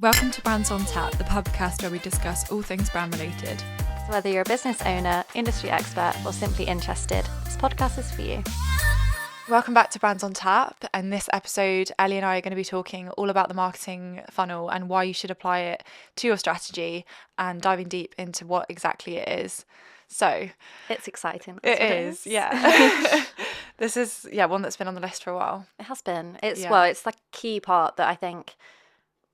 Welcome to Brands on Tap, the podcast where we discuss all things brand related. So whether you're a business owner, industry expert, or simply interested, this podcast is for you. Welcome back to Brands on Tap. And this episode, Ellie and I are going to be talking all about the marketing funnel and why you should apply it to your strategy and diving deep into what exactly it is. So It's exciting. it is, yeah. This is, one that's been on the list for a while. It has been. It's Yeah. it's the key part that I think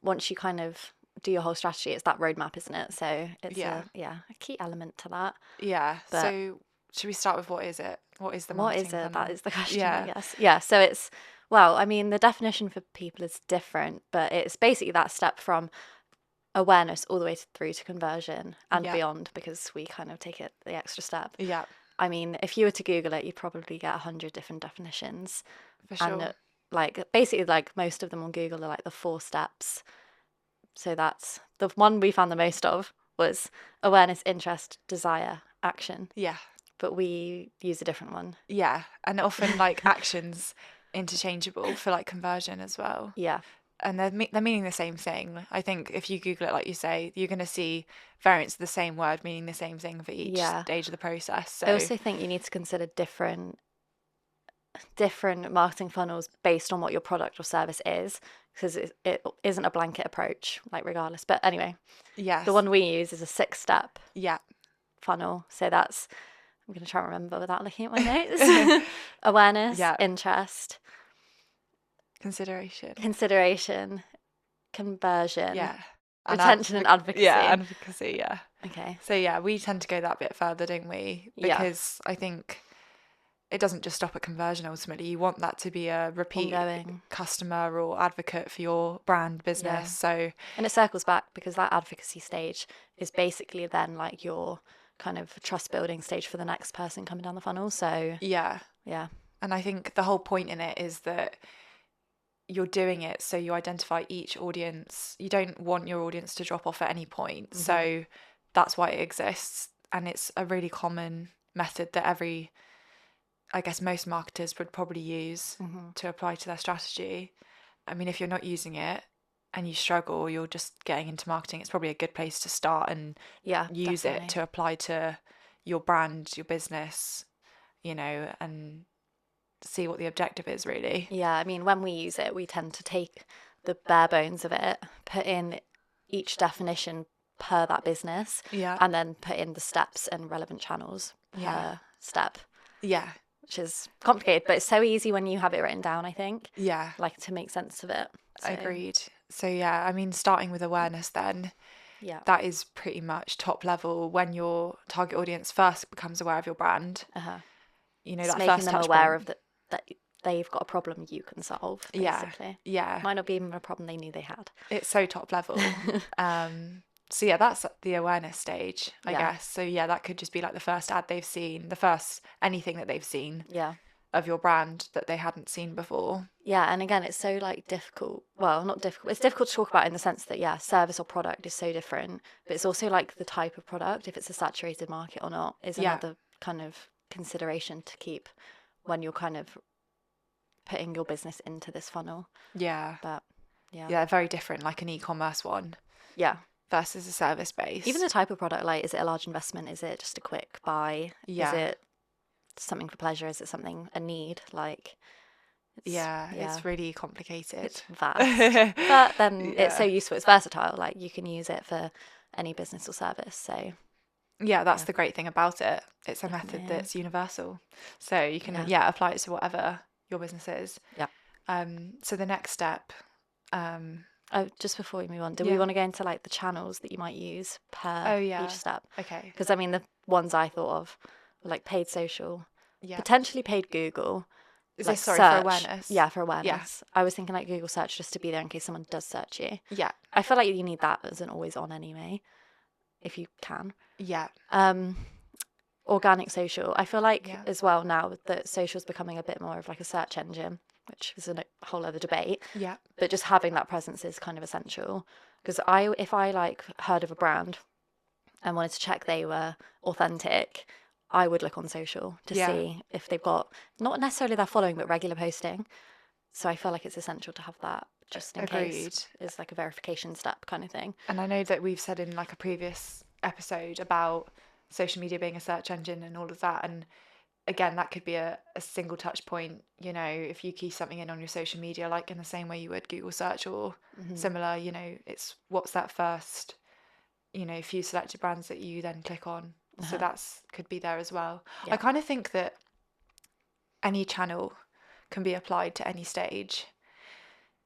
once you kind of do your whole strategy, it's that roadmap, isn't it? So it's a key element to that. Yeah. But so should we start with what is it? What is the what marketing is it? funnel? That is the question, Yeah. I guess. Yeah. So it's, well, I mean, the definition for people is different, but it's basically that step from awareness all the way through to conversion and beyond, because we kind of take it the extra step. Yeah. I mean, if you were to Google it, you'd probably get 100 different definitions. For sure. And basically most of them on Google are like the 4 steps. So that's the one we found the most of was awareness, interest, desire, action. Yeah. But we use a different one. Yeah. And often actions interchangeable for conversion as well. Yeah. And they're meaning the same thing. I think if you Google it, like you say, you're going to see variants of the same word meaning the same thing for each stage of the process. So I also think you need to consider different marketing funnels based on what your product or service is, because it isn't a blanket approach, regardless. But anyway, the one we use is a 6-step funnel. So that's, I'm going to try and remember without looking at my notes. Awareness, interest, consideration, conversion, retention and advocacy. Yeah, advocacy, yeah. Okay. So we tend to go that bit further, don't we? Because I think it doesn't just stop at conversion ultimately. You want that to be a repeat ongoing customer or advocate for your brand business. And it circles back, because that advocacy stage is basically then your kind of trust building stage for the next person coming down the funnel. So yeah. And I think the whole point in it is that you're doing it so you identify each audience. You don't want your audience to drop off at any point. Mm-hmm. So that's why it exists. And it's a really common method that most marketers would probably use to apply to their strategy. I mean, if you're not using it and you struggle, you're just getting into marketing, it's probably a good place to start and use it to apply to your brand, your business, and see what the objective is really. Yeah, I mean, when we use it, we tend to take the bare bones of it, put in each definition per that business, and then put in the steps and relevant channels per step. Yeah. Which is complicated, but it's so easy when you have it written down, I think. Yeah. To make sense of it. So. Agreed. So I mean, starting with awareness then, that is pretty much top level when your target audience first becomes aware of your brand. It's that making first them aware of that they've got a problem you can solve, basically. Yeah. Might not be even a problem they knew they had. It's so top level. So that's the awareness stage, I guess. So that could just be the first ad they've seen, the first anything that they've seen of your brand that they hadn't seen before. Yeah, and again, it's so difficult. Well, not difficult. It's difficult to talk about in the sense that service or product is so different, but it's also the type of product, if it's a saturated market or not, is another kind of consideration to keep when you're kind of putting your business into this funnel. Yeah. But very different, an e-commerce one. Yeah. Versus a service base. Even the type of product, is it a large investment? Is it just a quick buy? Yeah. Is it something for pleasure? Is it something a need? It's really complicated. It's vast. But then it's so useful. It's versatile. You can use it for any business or service. So that's the great thing about it. It's a method that's universal. So you can apply it to whatever your business is. Yeah. So the next step. Just before we move on, do we want to go into the channels that you might use per each step? Okay. Because I mean, the ones I thought of were paid social, potentially paid Google. Is this for awareness? Yeah, for awareness. Yeah. I was thinking Google search, just to be there in case someone does search you. Yeah. I feel you need that as an always on anyway, if you can. Yeah. Organic social. I feel as well now that social is becoming a bit more of a search engine, which is a whole other debate. Yeah. But just having that presence is kind of essential. Because if I heard of a brand and wanted to check they were authentic, I would look on social to see if they've got not necessarily their following, but regular posting. So I feel it's essential to have that just in Agreed. case, is like a verification step kind of thing. And I know that we've said in like a previous episode about social media being a search engine and all of that. And again, that could be a single touch point. You know, if you key something in on your social media, like in the same way you would Google search or similar, you know, it's what's that first, you know, few selected brands that you then click on. So that's could be there as well. Yeah. I kind of think that any channel can be applied to any stage.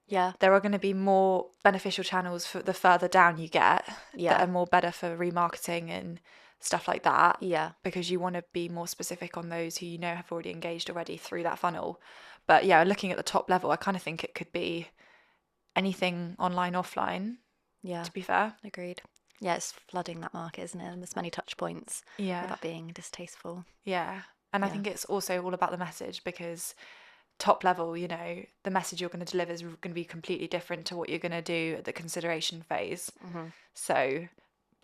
Yeah. There are going to be more beneficial channels for the further down you get that are more better for remarketing and stuff like that. Yeah. Because you want to be more specific on those who you know have already engaged already through that funnel. But yeah, looking at the top level, I kind of think it could be anything online, offline. Yeah. To be fair. Agreed. Yeah, it's flooding that market, isn't it? And there's many touch points without being distasteful. Yeah. And I think it's also all about the message, because top level, you know, the message you're going to deliver is going to be completely different to what you're going to do at the consideration phase. So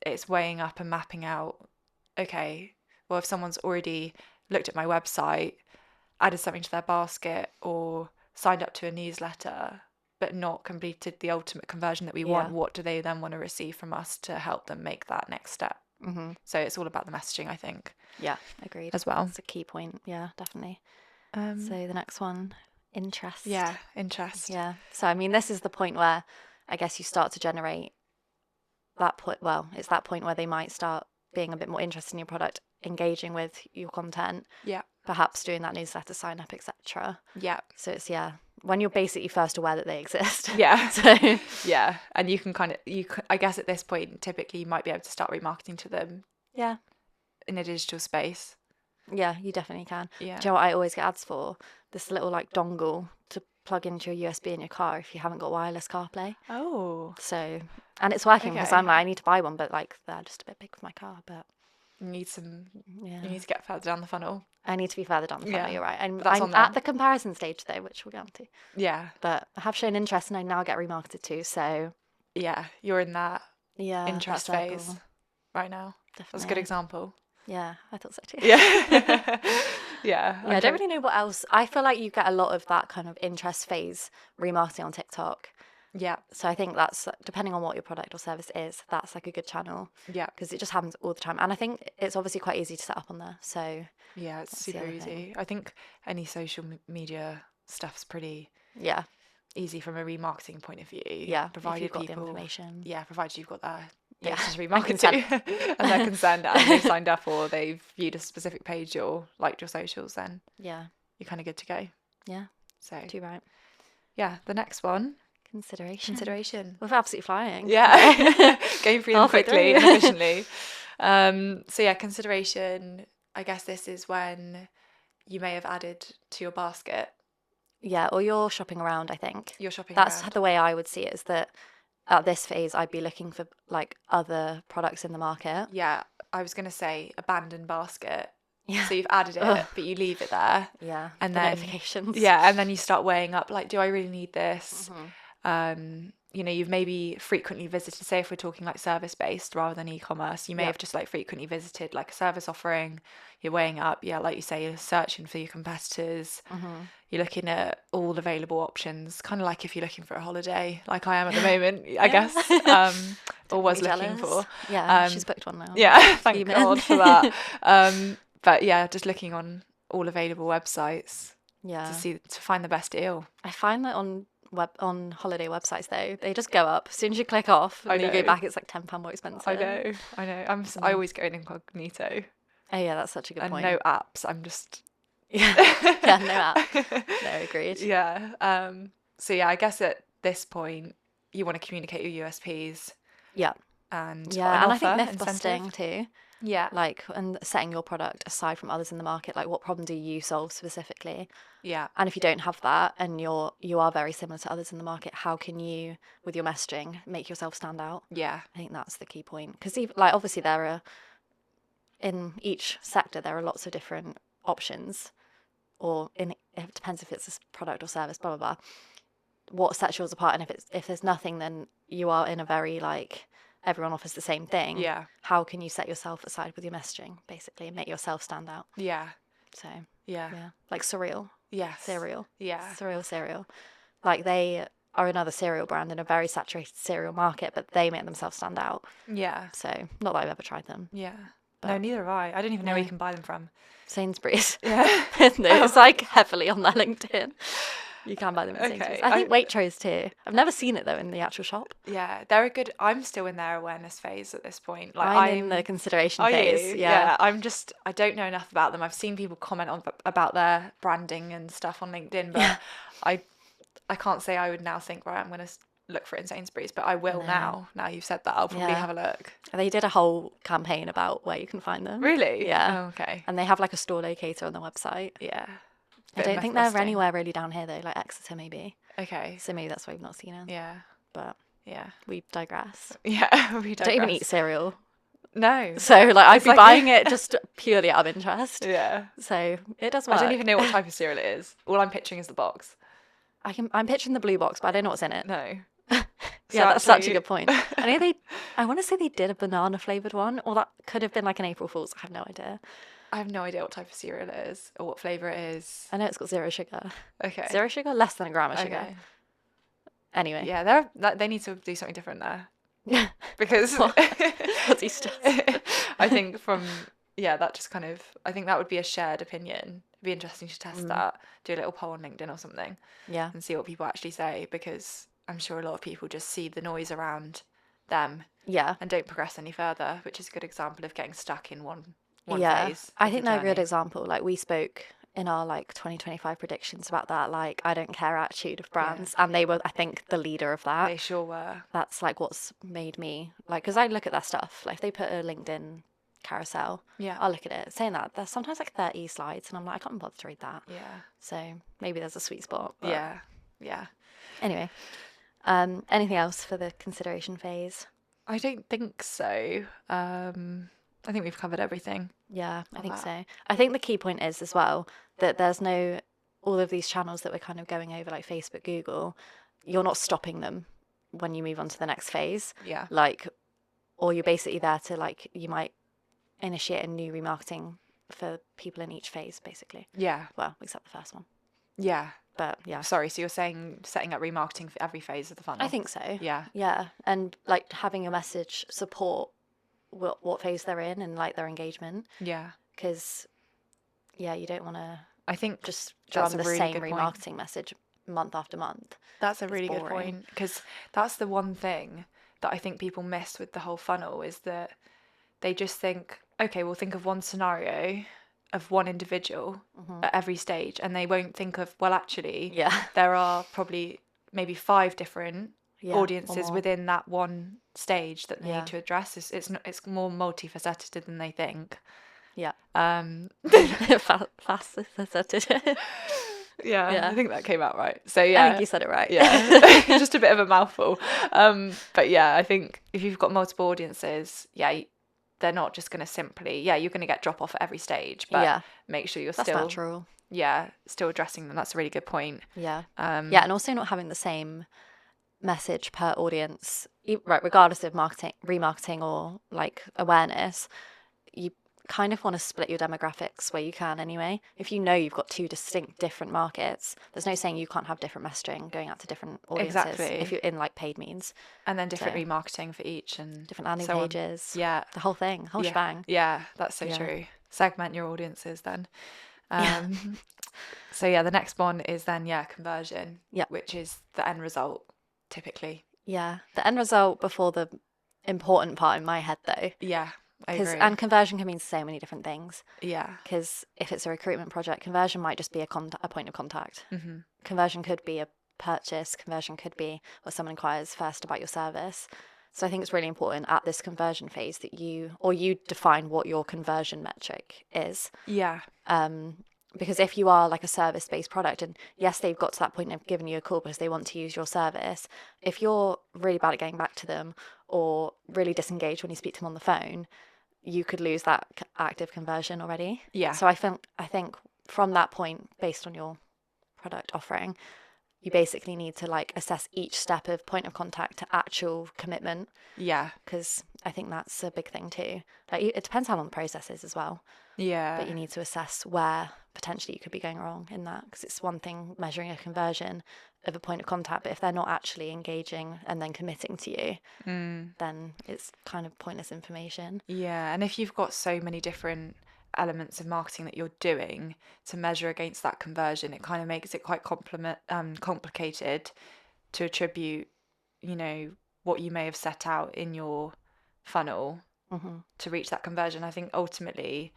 it's weighing up and mapping out, okay, well, if someone's already looked at my website, added something to their basket, or signed up to a newsletter, but not completed the ultimate conversion that we want, what do they then want to receive from us to help them make that next step? So it's all about the messaging, I think. Yeah, agreed. As well. It's a key point. Yeah, definitely. So the next one, interest. Yeah, interest. Yeah. So, I mean, this is the point where I guess you start to generate that point. Well, it's that point where they might start being a bit more interested in your product, engaging with your content. Yeah. Perhaps doing that newsletter sign up, etc. Yeah. So it's when you're basically first aware that they exist. Yeah. So yeah, and you can I guess at this point, typically you might be able to start remarketing to them. Yeah. In a digital space. Yeah, you definitely can. Yeah. Do you know what I always get ads for? This little like dongle to plug into your USB in your car if you haven't got wireless CarPlay. Oh. So, and it's working because I'm like, I need to buy one, but like they're just a bit big for my car. But you need to get further down the funnel. I need to be further down the funnel. You're right. And that's I'm at the comparison stage though, which we'll get onto. Yeah. But I have shown interest, and I now get remarketed to. So. Yeah, you're in that interest that phase right now. Definitely. That's a good example. Yeah, I thought so too. Yeah. Yeah. I don't really know what else. I feel like you get a lot of that kind of interest phase remarketing on TikTok. Yeah. So I think that's, depending on what your product or service is, that's like a good channel. Yeah. Because it just happens all the time. And I think it's obviously quite easy to set up on there. So yeah, it's super easy. I think any social media stuff's pretty easy from a remarketing point of view. Yeah. Provided you've got people, the information. Yeah, provided you've got that. Yeah. Just remarket to and they're concerned and they've signed up or they've viewed a specific page or liked your socials, then you're kind of good to go. Yeah. So too right. Yeah, the next one. Consideration. We're absolutely flying. Yeah. Going through them quickly and through. efficiently. So yeah, consideration. I guess this is when you may have added to your basket. Yeah, or you're shopping around, I think. You're shopping That's around. the way I would see it, is that at this phase, I'd be looking for like other products in the market. Yeah, I was going to say abandoned basket. Yeah. So you've added it, but you leave it there. Yeah. And the then notifications. Yeah, and then you start weighing up, like, do I really need this? You know, you've maybe frequently visited, say if we're talking like service based rather than e-commerce, you may have just like frequently visited like a service offering. You're weighing up, like you say, you're searching for your competitors. You're looking at all available options, kind of like if you're looking for a holiday, like I am at the moment, I guess, or was looking for. Yeah, she's booked one now. Yeah, thank God for that. But yeah, just looking on all available websites to find the best deal. I find that on holiday websites though, they just go up as soon as you click off and you go back, it's like £10 more expensive. I know. I always go in incognito. Oh yeah, that's such a good point. And no apps. I'm just no app. No, agreed. Yeah. So yeah, I guess at this point you want to communicate your USPs. Yeah. And I think myth busting too. Yeah. Like, and setting your product aside from others in the market, like what problem do you solve specifically? Yeah. And if you don't have that and you are very similar to others in the market, how can you, with your messaging, make yourself stand out? Yeah. I think that's the key point. Because like obviously in each sector there are lots of different options, it depends if it's a product or service, blah blah blah. What sets yours apart? And if there's nothing, then you are in a very like everyone offers the same thing. Yeah. How can you set yourself aside with your messaging, basically, and make yourself stand out? Yeah. So yeah. Like cereal. Yes. Cereal. Yeah. Cereal. Like are another cereal brand in a very saturated cereal market, but they make themselves stand out. Yeah. So not that I've ever tried them. Yeah. But no, neither have I. I don't even know where no. you can buy them from. Sainsbury's. Yeah. No, it's like heavily on their LinkedIn. You can buy them at Okay. Sainsbury's. I think Waitrose too. I've never seen it though in the actual shop. Yeah, they're a good. I'm still in their awareness phase at this point. Like I'm in the consideration Are phase. you? Yeah. I don't know enough about them. I've seen people comment on about their branding and stuff on LinkedIn, but Yeah. I can't say I would now think, right, I'm going to look for it in Sainsbury's, but I will now. Now you've said that, I'll probably Yeah. have a look. They did a whole campaign about where you can find them. Really? Yeah. Oh, okay. And they have like a store locator on the website. Yeah. I don't think they're anywhere really down here though, like Exeter maybe. Okay. So maybe that's why we've not seen them. Yeah. But Yeah. we digress. Yeah. I don't even eat cereal. No. So like I'd be like- buying it just purely out of interest. Yeah. So it does work. I don't even know what type of cereal it is. All I'm picturing is the box. I'm picturing the blue box, but I don't know what's in it. No. Yeah, that's such a good point. I want to say they did a banana flavoured one, or that could have been like an April Fool's. I have no idea. I have no idea what type of cereal it is or what flavour it is. I know it's got 0 sugar. Okay. 0 sugar? Less than a gram of sugar. Okay. Anyway. Yeah, they need to do something different there. Yeah. Because What's he just? I think that just kind of, I think that would be a shared opinion. It'd be interesting to test that, do a little poll on LinkedIn or something. Yeah. And see what people actually say, because I'm sure a lot of people just see the noise around them. Yeah. And don't progress any further, which is a good example of getting stuck in one phase. I think they're a good example. Like we spoke in our like 2025 predictions about that, like I don't care attitude of brands, and they were, I think, the leader of that. They sure were. That's like what's made me like, because I look at their stuff. Like if they put a LinkedIn carousel, I'll look at it. Saying that, there's sometimes like 30 slides, and I'm like, I can't bother to read that. Yeah. So maybe there's a sweet spot. But Yeah. Anyway, anything else for the consideration phase? I don't think so. I think we've covered everything. Yeah, I think so. I think the key point is as well that there's no, all of these channels that we're kind of going over, like Facebook, Google, you're not stopping them when you move on to the next phase. Yeah. Like, or you're basically there to like, you might initiate a new remarketing for people in each phase, basically. Yeah. Well, except the first one. Yeah. But yeah. Sorry, so you're saying setting up remarketing for every phase of the funnel? I think so. Yeah. Yeah. And like having a message support what phase they're in and like their engagement. Yeah. Because, yeah, you don't want to, I think just that's run the really same good point. remarketing message month after month. That's a really good boring. point, because that's the one thing that I think people miss with the whole funnel, is that they just think, okay, we'll think of one scenario of one individual at every stage, and they won't think of, well, actually, there are probably maybe 5 different audiences within that one stage that they need to address. It's more multifaceted than they think. Yeah. Faceted. Yeah, I think that came out right. So I think you said it right. Yeah, just a bit of a mouthful. But yeah, I think if you've got multiple audiences, they're not just going to simply, you're going to get drop off at every stage, but make sure That's still natural. Still addressing them. That's a really good point. Yeah. And also not having the same message per audience, right? Regardless of remarketing or like awareness, you kind of want to split your demographics where you can anyway. If you know you've got 2 distinct different markets, there's no saying you can't have different messaging going out to different audiences. Exactly. If you're in like paid means. And then different remarketing for each, and different landing so pages. Yeah. The whole thing, whole shebang. Yeah, that's so true. Segment your audiences then. So the next one is then conversion, which is the end result typically. Yeah. The end result before the important part in my head though. Yeah. I agree. And conversion can mean so many different things. Yeah. Because if it's a recruitment project, conversion might just be a point of contact. Mm-hmm. Conversion could be a purchase. Conversion could be where someone inquires first about your service. So I think it's really important at this conversion phase that you define what your conversion metric is. Yeah. Because if you are like a service-based product, and yes, they've got to that point of giving you a call because they want to use your service, if you're really bad at getting back to them or really disengaged when you speak to them on the phone, you could lose that active conversion already. Yeah. So I think from that point, based on your product offering, you basically need to like assess each step of point of contact to actual commitment, Yeah. because I think that's a big thing too. Like it depends how long the process is as well, Yeah. but you need to assess where potentially you could be going wrong in that, because it's one thing measuring a conversion of a point of contact, but if they're not actually engaging and then committing to you, then it's kind of pointless information. Yeah. And if you've got so many different elements of marketing that you're doing to measure against that conversion, it kind of makes it quite complicated to attribute, you know, what you may have set out in your funnel to reach that conversion. I think ultimately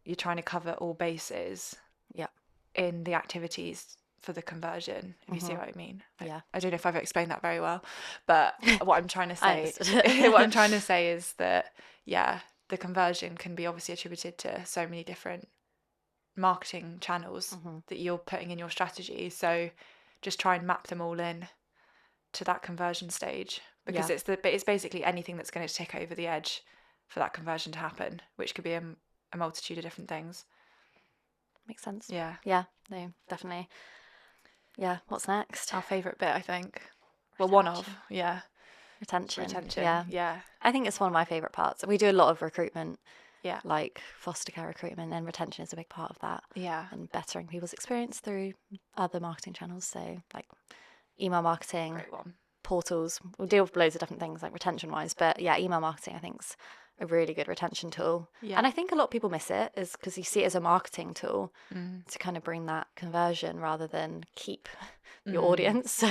you're trying to cover all bases Yeah. in the activities for the conversion, if you see what I mean. Yeah. I don't know if I've explained that very well, but what I'm trying to I say understood. what I'm trying to say is that the conversion can be obviously attributed to so many different marketing channels that you're putting in your strategy. So just try and map them all in to that conversion stage, because Yeah. it's basically anything that's going to tick over the edge for that conversion to happen, which could be a multitude of different things. Makes sense. Yeah. Yeah, no, definitely. Yeah, what's next? Our favourite bit, I think. Well, one of, Retention. yeah. Retention. Yeah. Yeah. I think it's one of my favourite parts. We do a lot of recruitment, Yeah. like foster care recruitment, and retention is a big part of that. Yeah. And bettering people's experience through other marketing channels. So, like email marketing, Great one. portals. We'll deal with loads of different things, like retention wise. But yeah, email marketing, I think, is a really good retention tool. Yeah. And I think a lot of people miss it, is because you see it as a marketing tool to kind of bring that conversion rather than keep your audience. So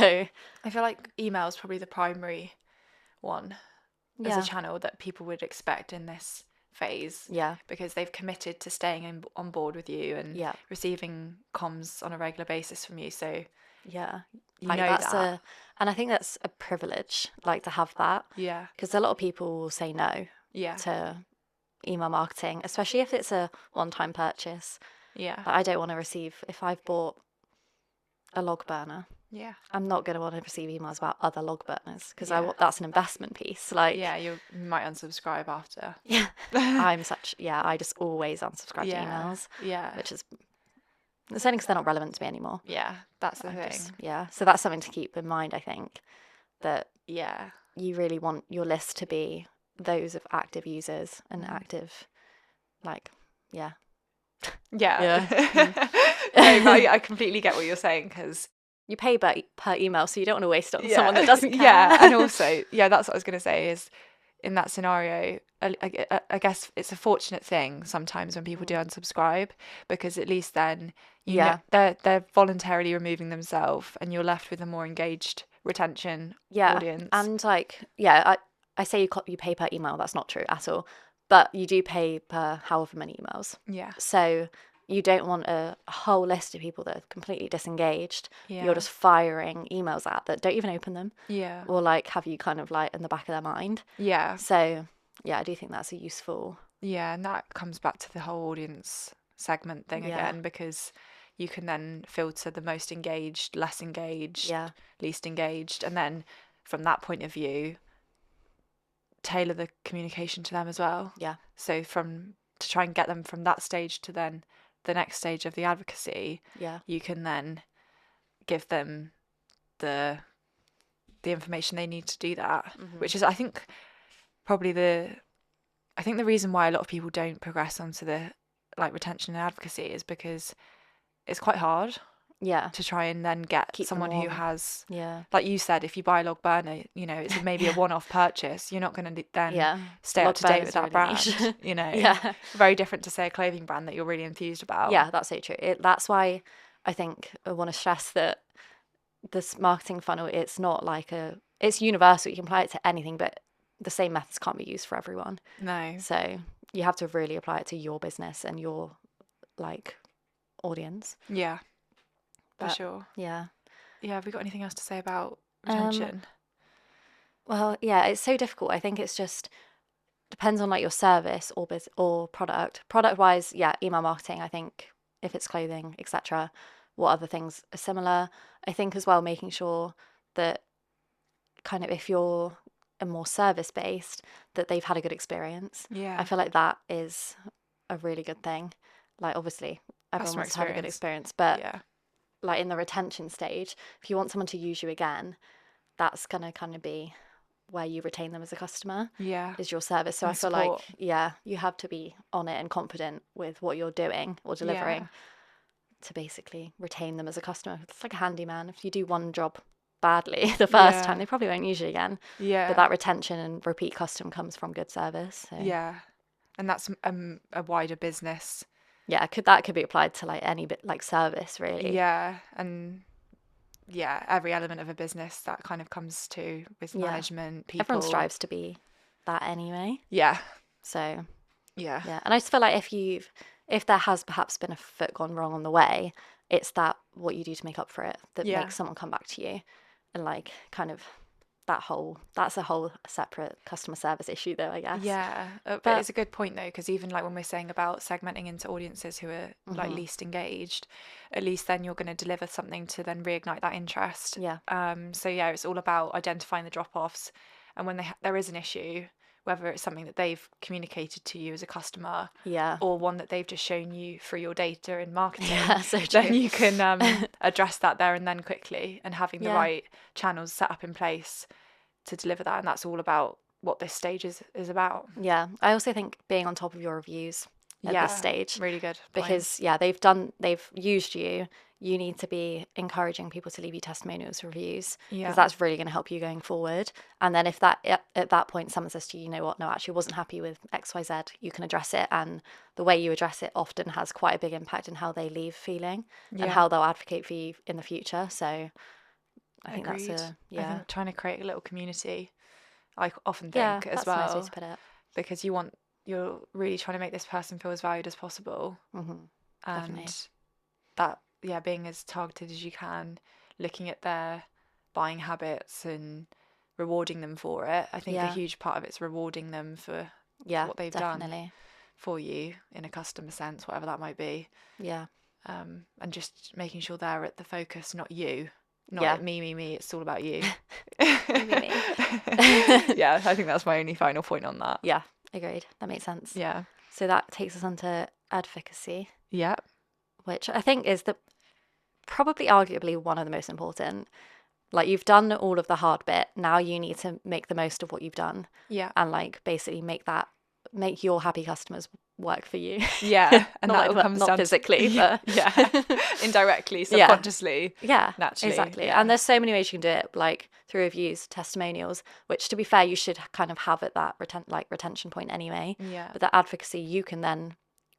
I feel like email is probably the primary one as a yeah. channel that people would expect in this phase. Yeah. Because they've committed to staying on board with you and Yeah. receiving comms on a regular basis from you. So Yeah. you Like know that's that. and I think that's a privilege, like to have that. Yeah. Because a lot of people will say no Yeah. to email marketing, especially if it's a one-time purchase. Yeah. But I don't want to receive, if I've bought a log burner, Yeah. I'm not going to want to receive emails about other log burners, because Yeah. that's an investment piece. Like, Yeah, you might unsubscribe after. yeah, I just always unsubscribe to emails, Yeah. which is, it's only because they're not relevant to me anymore. Yeah, that's the I'm thing. yeah. So that's something to keep in mind, I think, that Yeah. you really want your list to be those of active users and active, like, yeah. Yeah. Yeah. No, but I completely get what you're saying, because You pay per email, so you don't want to waste it on someone that doesn't care. Yeah, and also, that's what I was going to say is, in that scenario, I guess it's a fortunate thing sometimes when people do unsubscribe, because at least then you know they're voluntarily removing themselves, and you're left with a more engaged retention audience. And like, I say you pay per email. That's not true at all, but you do pay per however many emails. Yeah. So you don't want a whole list of people that are completely disengaged. Yeah. You're just firing emails at that don't even open them. Yeah. Or like have you kind of like in the back of their mind. Yeah. So yeah, I do think that's a useful. Yeah, and that comes back to the whole audience segment thing again, because you can then filter the most engaged, less engaged, least engaged, and then from that point of view, tailor the communication to them as well. Yeah. So to try and get them from that stage to then the next stage of the advocacy, you can then give them the information they need to do that, which is, I think, probably the reason why a lot of people don't progress onto the like retention and advocacy is because it's quite hard to try and then get someone who has, like you said, if you buy a log burner, it's maybe a one-off purchase, you're not going to then stay up to date with that brand. Very different to, say, a clothing brand that you're really enthused about. That's so true. That's why I think I want to stress that this marketing funnel, it's not like it's universal. You can apply it to anything, but the same methods can't be used for everyone. No. So you have to really apply it to your business and your like audience. Yeah. For sure. Yeah. Yeah. Have we got anything else to say about retention? Well, yeah, it's so difficult. I think it's just depends on like your service or product. Product wise, email marketing. I think if it's clothing, etc. What other things are similar? I think as well, making sure that kind of if you're a more service based, that they've had a good experience. Yeah. I feel like that is a really good thing. Like obviously everyone wants to have a good experience, but like in the retention stage, if you want someone to use you again, that's going to kind of be where you retain them as a customer, is your service. So And I feel like, support. you have to be on it and confident with what you're doing or delivering to basically retain them as a customer. It's like a handyman. If you do one job badly the first time, they probably won't use you again. But that retention and repeat custom comes from good service. So. And that's a wider business. Yeah, that could be applied to like any bit like service, really. And every element of a business that kind of comes to with management, people. Everyone strives to be that anyway. So yeah. And I just feel like if there has perhaps been a foot gone wrong on the way, it's that what you do to make up for it that makes someone come back to you, and like kind of that's a whole separate customer service issue though, I guess. But it's a good point though, because even like when we're saying about segmenting into audiences who are like least engaged, at least then you're going to deliver something to then reignite that interest. So it's all about identifying the drop-offs, and when there is an issue, whether it's something that they've communicated to you as a customer, or one that they've just shown you through your data and marketing, then you can address that there and then quickly, and having the right channels set up in place to deliver that. And that's all about what this stage is about. I also think being on top of your reviews at this stage, really good because they've used you. You need to be encouraging people to leave you testimonials, reviews, because that's really going to help you going forward. And then if at that point someone says to you, you know what, no, actually wasn't happy with XYZ, you can address it. And the way you address it often has quite a big impact in how they leave feeling and how they'll advocate for you in the future. So I think Agreed. that's I think trying to create a little community, I often think as well, that's a nice way to put it. Because you're really trying to make this person feel as valued as possible. And Definitely. that being as targeted as you can, looking at their buying habits and rewarding them for it. I think a huge part of it's rewarding them for what they've done for you in a customer sense, whatever that might be. And just making sure they're at the focus, not you. Not like me, it's all about you. Me. I think that's my only final point on that. Agreed. That makes sense. So that takes us on to advocacy. Yep. Which I think is probably arguably one of the most important. Like, you've done all of the hard bit. Now you need to make the most of what you've done. And like basically make your happy customers work for you. And that comes not down physically, but indirectly, subconsciously, naturally. Exactly. And there's so many ways you can do it, like through reviews, testimonials, which to be fair, you should kind of have at that retention point anyway. But the advocacy, you can then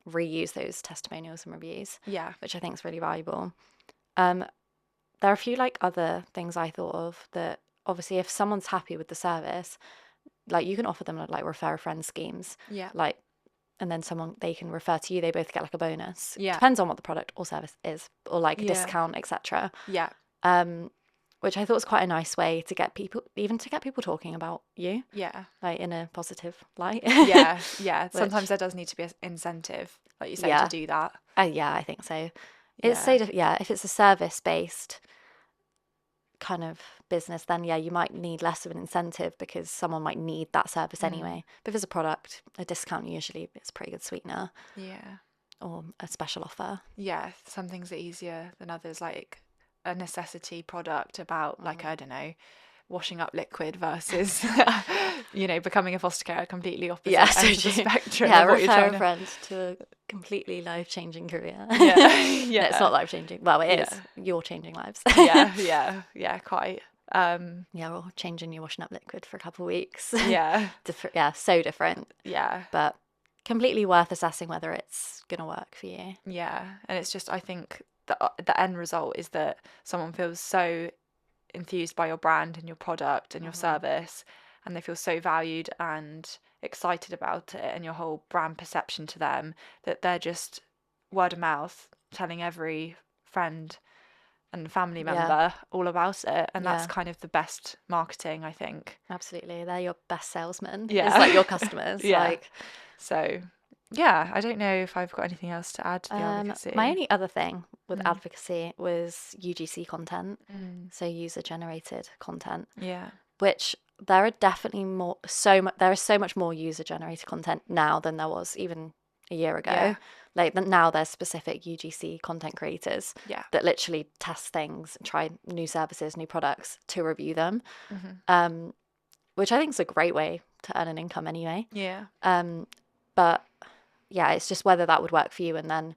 reuse those testimonials and reviews. Which I think is really valuable. There are a few like other things I thought of that obviously if someone's happy with the service, like you can offer them like refer a friend schemes. Like, and then they can refer to you, they both get like a bonus. Depends on what the product or service is, or like a discount, etc. Which I thought was quite a nice way to get people talking about you. Like in a positive light. Sometimes there does need to be an incentive, like you say, to do that. I think so. It's if it's a service based kind of business, then you might need less of an incentive because someone might need that service anyway. But if it's a product, a discount usually is a pretty good sweetener. Or a special offer. Some things are easier than others, like a necessity product about like, I don't know, washing up liquid versus becoming a foster carer, completely opposite ends of the spectrum. Refer a friend to a completely life-changing career. It's not life-changing. Well, it is. You're changing lives. Quite. Or changing your washing up liquid for a couple of weeks. So different. But completely worth assessing whether it's gonna work for you. And it's just, I think the end result is that someone feels so enthused by your brand and your product and your service, and they feel so valued and excited about it and your whole brand perception to them, that they're just word of mouth telling every friend and family member all about it, and that's kind of the best marketing, I think. Absolutely, they're your best salesmen. It's like your customers. So I don't know if I've got anything else to add to the advocacy. My only other thing with advocacy was UGC content, so user generated content. Which there are definitely there is so much more user generated content now than there was even a year ago. Like now there's specific UGC content creators Yeah. that literally test things and try new services, new products to review them, which I think is a great way to earn an income anyway. Yeah. But yeah, it's just whether that would work for you. And then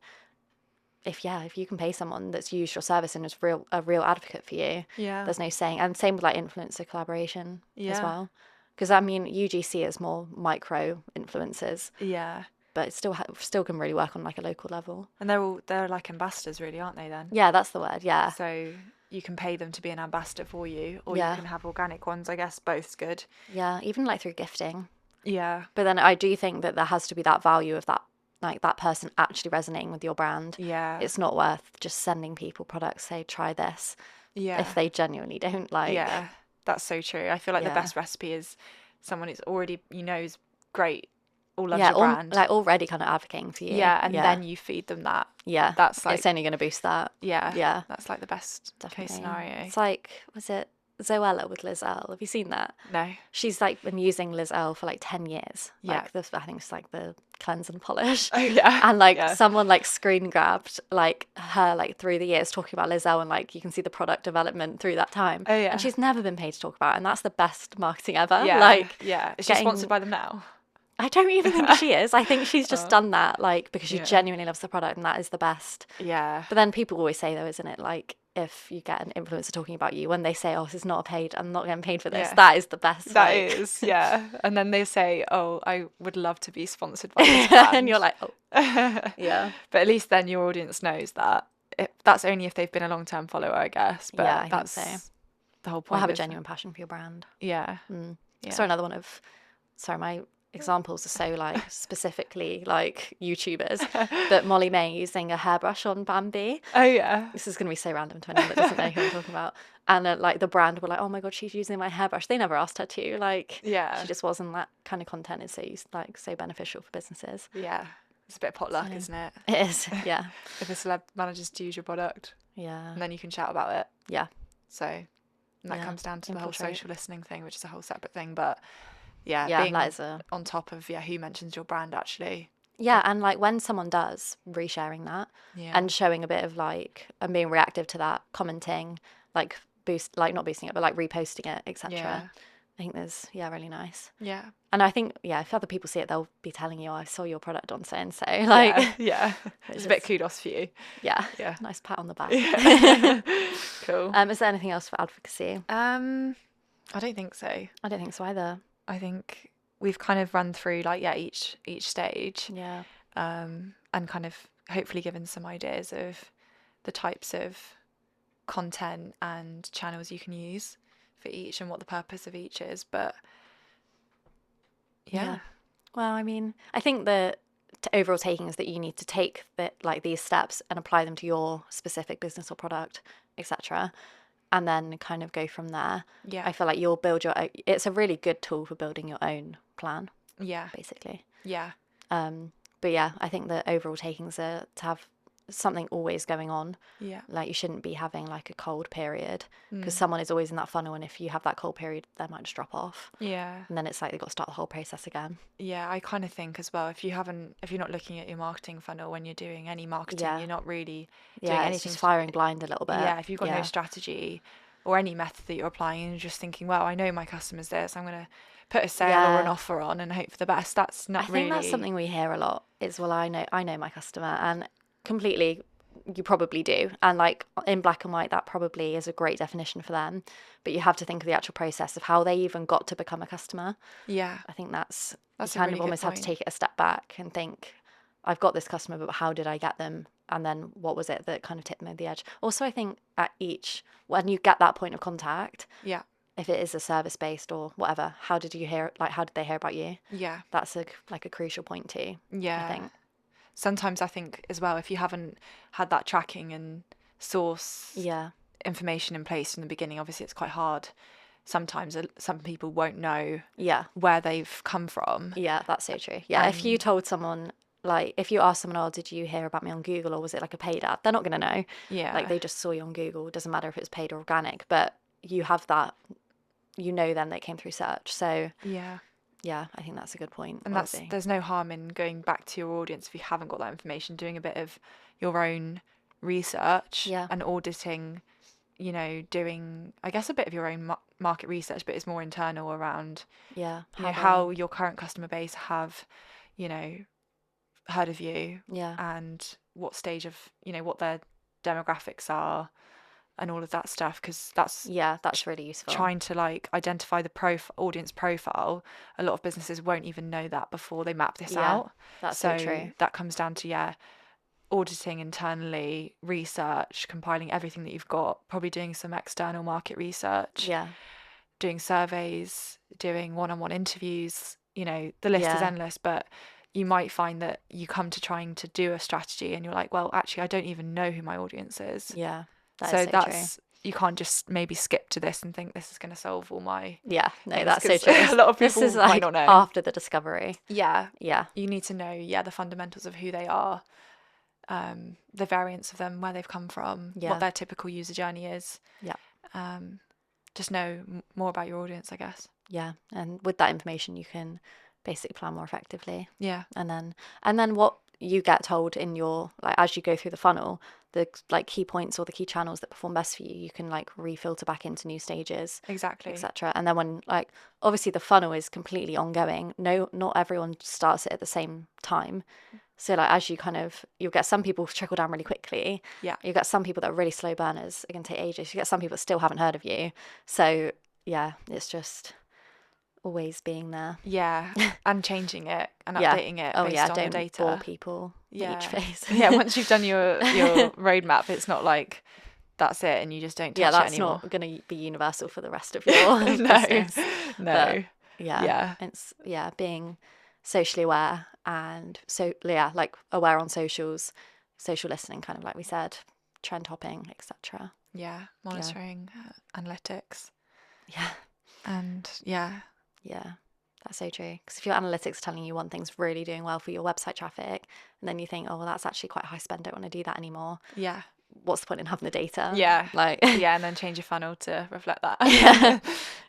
if you can pay someone that's used your service and is a real advocate for you, Yeah. there's no saying. And same with like influencer collaboration as Yeah. well. Because I mean, UGC is more micro influencers, Yeah. but it still can really work on like a local level. And they're like ambassadors, really, aren't they? Then. Yeah, that's the word. Yeah. So you can pay them to be an ambassador for you, or Yeah. you can have organic ones. I guess both's good. Yeah, even like through gifting. Yeah. But then I do think that there has to be that value of that, like that person actually resonating with your brand. Yeah. It's not worth just sending people products, say, try this, Yeah. if they genuinely don't like. Yeah. That's so true. I feel like the Yeah. best recipe is someone who's already, is great or loves Yeah, your brand. like already kind of advocating for you. Yeah, and then you feed them that. Yeah, That's like, it's only going to boost that. yeah. Yeah, That's like the best definitely. case scenario. It's like, was it Zoella with Liz Earle? Have you seen that? No. She's like been using Liz Earle for like 10 years. Yeah. Like I think it's like the cleanse and polish. Oh yeah. And like Yeah. someone like screen grabbed like her like through the years talking about Liz Earle, and like you can see the product development through that time. Oh yeah. And she's never been paid to talk about it, and that's the best marketing ever. Yeah. Like yeah. Is she sponsored by them now? I don't even think she is. I think she's just done that like because she Yeah. genuinely loves the product, and that is the best. Yeah. But then people always say though, isn't it, like if you get an influencer talking about you, when they say, "Oh, this is not a paid, I'm not getting paid for this," Yeah. that is the best. That like... is, yeah. And then they say, "Oh, I would love to be sponsored by this brand." And you're like, "Oh, yeah." But at least then your audience knows that. That's only if they've been a long-term follower, I guess. But Yeah, I think that's so. the whole Or point. have a of- genuine passion for your brand. Yeah. Yeah. So another one of, sorry, my examples are so like specifically like YouTubers, but Molly May using a hairbrush on Bambi. Oh yeah. This is going to be so random to anyone that doesn't know who I'm talking about. And like the brand were like, "Oh my God, she's using my hairbrush." They never asked her to. Like, Yeah. she just wasn't. That kind of content is so beneficial for businesses. Yeah. It's a bit potluck, isn't it? It is, yeah. If a celeb manages to use your product, Yeah. and then you can chat about it. Yeah. So and that Yeah, comes down to the whole infiltrate. social listening thing, which is a whole separate thing. But yeah, Yeah, being that is a... on top of who mentions your brand actually. Yeah, and like when someone does, resharing that Yeah. and showing a bit of like, and being reactive to that, commenting, like not boosting it, but like reposting it, etc. Yeah. I think there's, really nice. Yeah. And I think, if other people see it, they'll be telling you, "Oh, I saw your product on so and so." Like, yeah. It's a bit kudos for you. yeah, Yeah. nice pat on the back. Yeah. Cool. Is there anything else for advocacy? I don't think so. I don't think so either. I think we've kind of run through each stage. Yeah. And kind of hopefully given some ideas of the types of content and channels you can use for each and what the purpose of each is. But yeah. Well, I mean, I think the overall taking is that you need to take these steps and apply them to your specific business or product, etc., and then kind of go from there. Yeah. I feel like you'll build your own. It's a really good tool for building your own plan, Yeah. basically. Yeah. But yeah, I think the overall takings are to have something always going on. Yeah. Like you shouldn't be having like a cold period, because someone is always in that funnel, and if you have that cold period, they might just drop off. Yeah. And then it's like they've got to start the whole process again. Yeah, I kind of think as well, if you're not looking at your marketing funnel when you're doing any marketing, Yeah. you're not really doing Yeah, anything. it's just firing blind a little bit. Yeah, if you've got no strategy or any method that you're applying, and you're just thinking, well, I know my customers this, I'm going to put a sale or an offer on and hope for the best. That's not really. I think that's something we hear a lot is, well, I know my customer, and completely, you probably do. And like in black and white, that probably is a great definition for them. But you have to think of the actual process of how they even got to become a customer. Yeah. I think that's a you kind really of good almost have to point. take it a step back and think, I've got this customer, but how did I get them? And then what was it that kind of tipped them over the edge? Also, I think when you get that point of contact, Yeah. if it is a service based or whatever, how did they hear about you? Yeah. That's a crucial point too. Yeah. I think. Sometimes I think as well, if you haven't had that tracking and source Yeah. information in place from the beginning, obviously it's quite hard. Sometimes some people won't know Yeah. where they've come from. Yeah, that's so true. Yeah, if you told someone, like, if you asked someone, "Oh, did you hear about me on Google, or was it like a paid ad?" They're not going to know. Yeah. Like, they just saw you on Google. It doesn't matter if it's paid or organic, but you have that, then they came through search. So Yeah. Yeah, I think that's a good point. And there's no harm in going back to your audience if you haven't got that information, doing a bit of your own research and auditing, doing, I guess, a bit of your own market research, but it's more internal around how your current customer base have, heard of you, and what stage of, what their demographics are, and all of that stuff, because that's really useful. Trying to like identify the audience profile. A lot of businesses won't even know that before they map this out. That's so true. That comes down to auditing internally, research, compiling everything that you've got, probably doing some external market research, doing surveys, doing one-on-one interviews. The list is endless, but you might find that you come to trying to do a strategy and you're like, well, actually, I don't even know who my audience is. That's you can't just maybe skip to this and think this is going to solve all my that's so true. A lot of people this is might not know after the discovery. You need to know the fundamentals of who they are, the variants of them, where they've come from, what their typical user journey is. Just know more about your audience, I guess. And with that information you can basically plan more effectively. And then what you get told in your, like, as you go through the funnel, the like key points or the key channels that perform best for you, you can like refilter back into new stages, etc. And then when, like, obviously the funnel is completely ongoing, not everyone starts it at the same time, so like as you you'll get some people trickle down really quickly, you get some people that are really slow burners, it can take ages, you get some people that still haven't heard of you, so it's just always being there. And changing it and updating it based on the data. Don't bore people each phase. Once you've done your roadmap, it's not like that's it and you just don't touch it anymore. That's not going to be universal for the rest of your business. No. But it's being socially aware, and like aware on socials, social listening, kind of like we said, trend hopping, etc. Monitoring, analytics. And that's so true, because if your analytics are telling you one thing's really doing well for your website traffic, and then you think, oh well, that's actually quite high spend, don't want to do that anymore, what's the point in having the data? And then change your funnel to reflect that.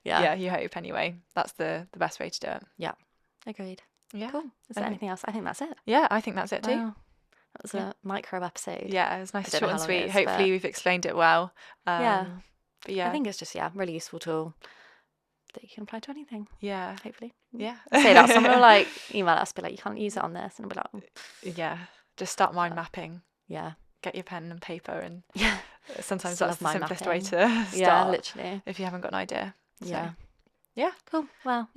You hope anyway. That's the best way to do it. Agreed. Cool. Is there anything else? I think that's it. I think that's it too. Wow. That was a micro episode. It was nice, short and sweet. Hopefully we've explained it well. But I think it's just really useful tool that you can apply to anything. Hopefully. Say that someone will like email us, be like, you can't use it on this, and I'll be like, just start mind mapping. Get your pen and paper, and sometimes that's the simplest way to start. Literally, if you haven't got an idea. So, cool. Well,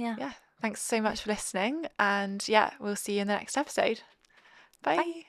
thanks so much for listening, and we'll see you in the next episode. Bye.